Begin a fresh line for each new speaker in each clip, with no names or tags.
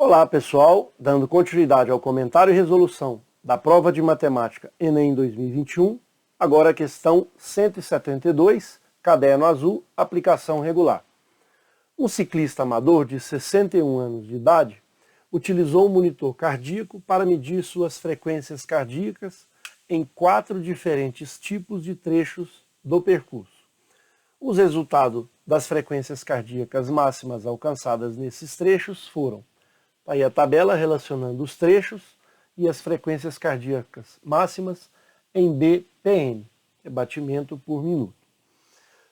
Olá pessoal, dando continuidade ao comentário e resolução da prova de matemática Enem 2021, agora a questão 172, caderno azul, aplicação regular. Um ciclista amador de 61 anos de idade utilizou um monitor cardíaco para medir suas frequências cardíacas em 4 diferentes tipos de trechos do percurso. Os resultados das frequências cardíacas máximas alcançadas nesses trechos foram: aí a tabela relacionando os trechos e as frequências cardíacas máximas em BPM, que é batimento por minuto.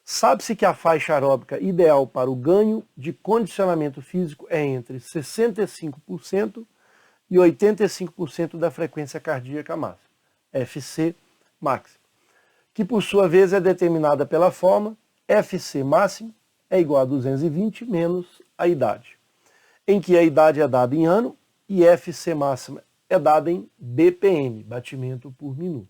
Sabe-se que a faixa aeróbica ideal para o ganho de condicionamento físico é entre 65% e 85% da frequência cardíaca máxima, FC máxima, que por sua vez é determinada pela forma FC máximo é igual a 220 menos a idade, em que a idade é dada em ano e FC máxima é dada em BPM, batimento por minuto.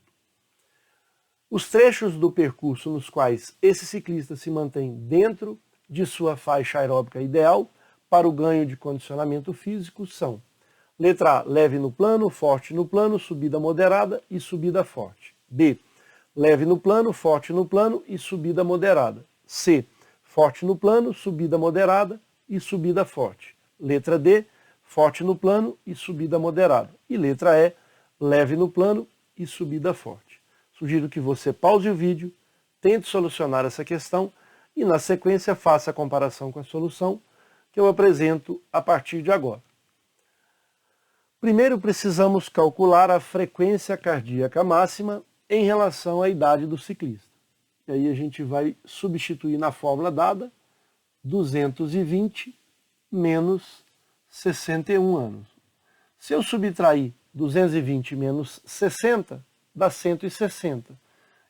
Os trechos do percurso nos quais esse ciclista se mantém dentro de sua faixa aeróbica ideal para o ganho de condicionamento físico são: letra A, leve no plano, forte no plano, subida moderada e subida forte. B, leve no plano, forte no plano e subida moderada. C, forte no plano, subida moderada e subida forte. Letra D, forte no plano e subida moderada. E letra E, leve no plano e subida forte. Sugiro que você pause o vídeo, tente solucionar essa questão e na sequência faça a comparação com a solução que eu apresento a partir de agora. Primeiro precisamos calcular a frequência cardíaca máxima em relação à idade do ciclista. E aí a gente vai substituir na fórmula dada 220 menos 61 anos. Se eu subtrair 220 menos 60, dá 160.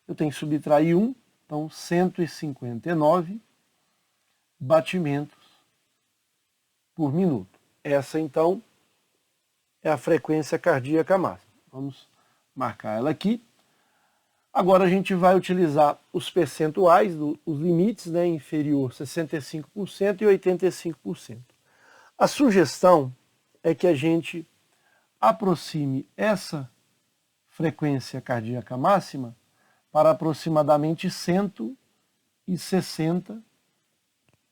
Eu tenho que subtrair 1, então 159 batimentos por minuto. Essa, então, é a frequência cardíaca máxima. Vamos marcar ela aqui. Agora a gente vai utilizar os percentuais, os limites, né, inferior 65% e 85%. A sugestão é que a gente aproxime essa frequência cardíaca máxima para aproximadamente 160,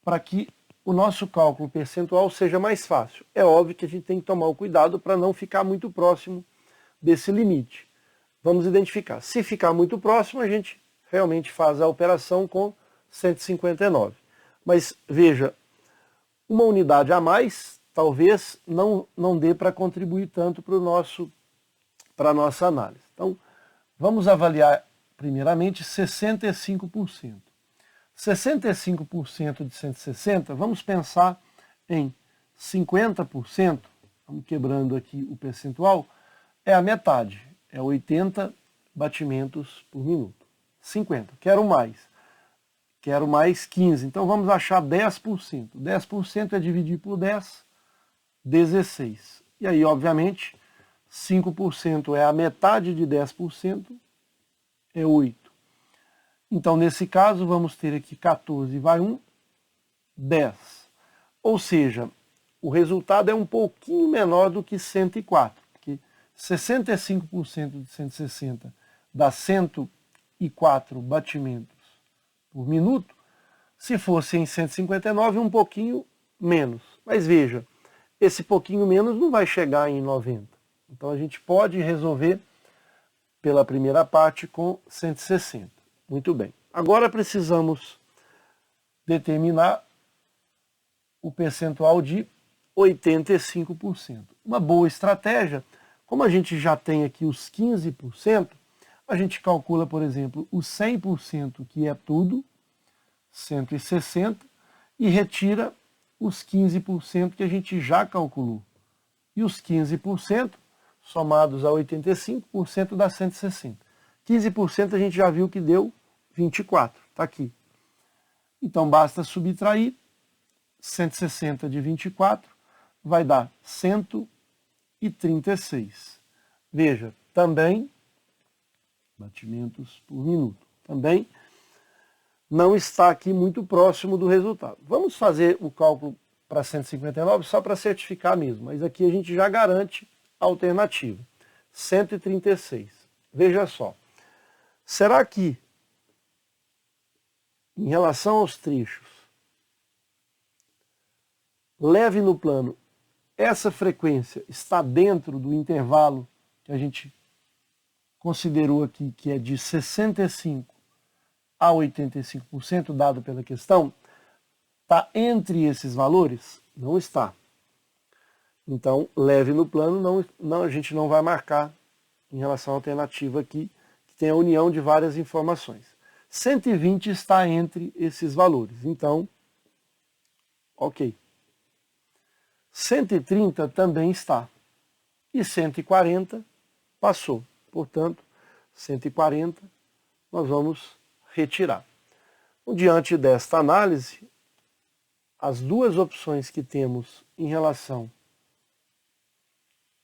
para que o nosso cálculo percentual seja mais fácil. É óbvio que a gente tem que tomar o cuidado para não ficar muito próximo desse limite. Vamos identificar. Se ficar muito próximo, a gente realmente faz a operação com 159. Mas veja, uma unidade a mais talvez não dê para contribuir tanto para a nossa análise. Então, vamos avaliar primeiramente 65%. 65% de 160, vamos pensar em 50%, vamos quebrando aqui o percentual, é a metade, é 80 batimentos por minuto. 50, quero mais 15, então vamos achar 10%. 10% é dividir por 10, 16. E aí, obviamente, 5% é a metade de 10%, é 8. Então, nesse caso, vamos ter aqui 14 vai 1, 10. Ou seja, o resultado é um pouquinho menor do que 104, porque 65% de 160 dá 104 batimentos por minuto. Se fosse em 159, um pouquinho menos. Mas veja, esse pouquinho menos não vai chegar em 90. Então a gente pode resolver pela primeira parte com 160. Muito bem. Agora precisamos determinar o percentual de 85%. Uma boa estratégia, como a gente já tem aqui os 15%, a gente calcula, por exemplo, os 100%, que é tudo, 160, e retira os 15% que a gente já calculou. E os 15%, somados a 85%, dá 160. 15% a gente já viu que deu 24, está aqui. Então basta subtrair 160 de 24, vai dar 136. Veja, também, batimentos por minuto, também não está aqui muito próximo do resultado. Vamos fazer o cálculo para 159 só para certificar mesmo, mas aqui a gente já garante a alternativa. 136. Veja só. Será que, em relação aos trechos, leve no plano, essa frequência está dentro do intervalo que a gente considerou aqui, que é de 65% a 85% dado pela questão? Está entre esses valores? Não está. Então, leve no plano, a gente não vai marcar em relação à alternativa aqui, que tem a união de várias informações. 120 está entre esses valores. Então, ok. 130 também está. E 140 passou. Portanto, 140 nós vamos retirar. Diante desta análise, as duas opções que temos em relação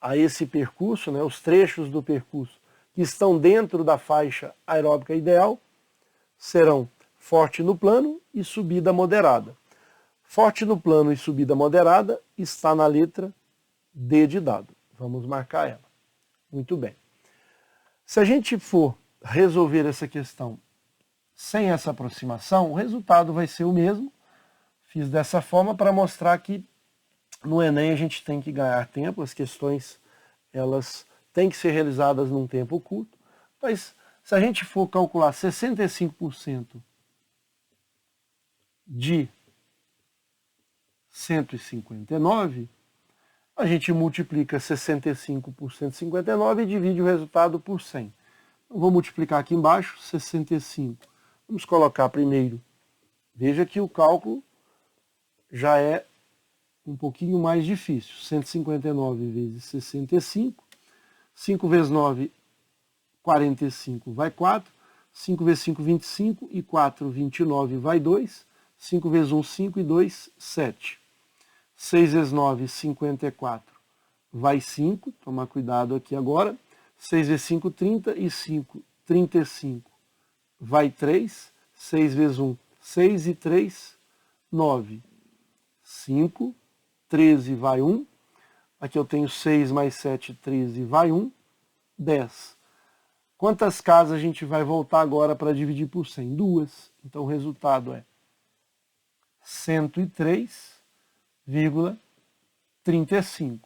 a esse percurso, né, os trechos do percurso que estão dentro da faixa aeróbica ideal, serão forte no plano e subida moderada. Forte no plano e subida moderada está na letra D de dado. Vamos marcar ela. Muito bem. Se a gente for resolver essa questão sem essa aproximação, o resultado vai ser o mesmo. Fiz dessa forma para mostrar que no Enem a gente tem que ganhar tempo, as questões elas têm que ser realizadas num tempo curto, mas se a gente for calcular 65% de 159, a gente multiplica 65 por 159 e divide o resultado por 100. Então, vou multiplicar aqui embaixo, 65. Vamos colocar primeiro. Veja que o cálculo já é um pouquinho mais difícil. 159 vezes 65. 5 vezes 9, 45, vai 4. 5 vezes 5, 25. E 4, 29, vai 2. 5 vezes 1, 5. E 2, 7. 6 vezes 9, 54, vai 5. Tomar cuidado aqui agora. 6 vezes 5, 30. E 5, 35, vai 3. 6 vezes 1, 6. E 3, 9. 5, 13 vai 1. Aqui eu tenho 6 mais 7, 13 vai 1. 10. Quantas casas a gente vai voltar agora para dividir por 100? 2. Então o resultado é 103,35.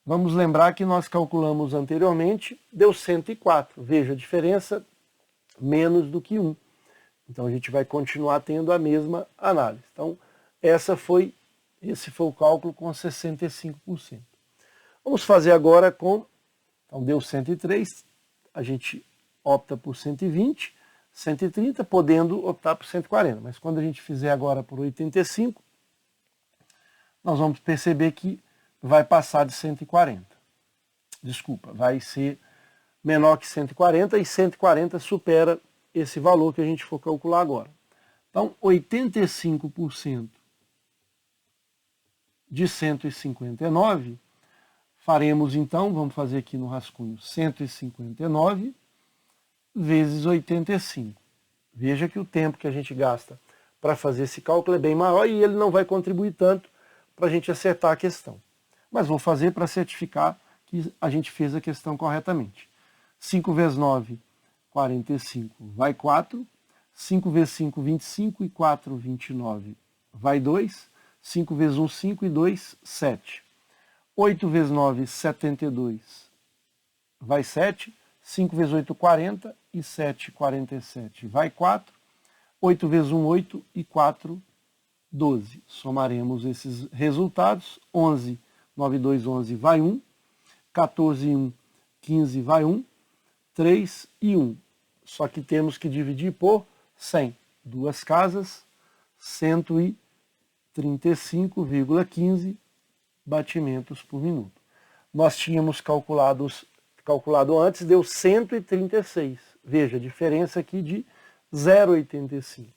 Vamos lembrar que nós calculamos anteriormente, deu 104. Veja a diferença, menos do que 1. Então a gente vai continuar tendo a mesma análise. Então esse foi o cálculo com 65%. Vamos fazer agora com, então deu 103, a gente opta por 120, 130, podendo optar por 140. Mas quando a gente fizer agora por 85, nós vamos perceber que vai passar de 140. Desculpa, vai ser menor que 140 e 140 supera esse valor que a gente for calcular agora. Então, 85% de 159, faremos então, vamos fazer aqui no rascunho, 159 vezes 85. Veja que o tempo que a gente gasta para fazer esse cálculo é bem maior e ele não vai contribuir tanto para a gente acertar a questão. Mas vou fazer para certificar que a gente fez a questão corretamente. 5 vezes 9, 45, vai 4. 5 vezes 5, 25. E 4, 29, vai 2. 5 vezes 1, 5. E 2, 7. 8 vezes 9, 72, vai 7. 5 vezes 8, 40. E 7, 47, vai 4. 8 vezes 1, 8. E 4, 12. Somaremos esses resultados. 11, 9, 2, 11, vai 1. 14 e 1, 15, vai 1. 3 e 1. Só que temos que dividir por 100. Duas casas, 135,15 batimentos por minuto. Nós tínhamos calculado antes, deu 136. Veja, a diferença aqui de 0,85.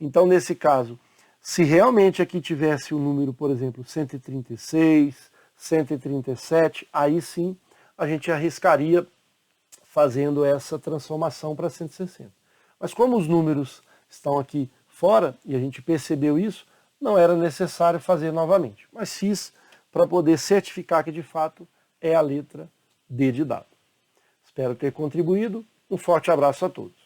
Então, nesse caso, se realmente aqui tivesse o número, por exemplo, 136, 137, aí sim a gente arriscaria fazendo essa transformação para 160. Mas como os números estão aqui fora, e a gente percebeu isso, não era necessário fazer novamente, mas fiz para poder certificar que de fato é a letra D de dado. Espero ter contribuído. Um forte abraço a todos.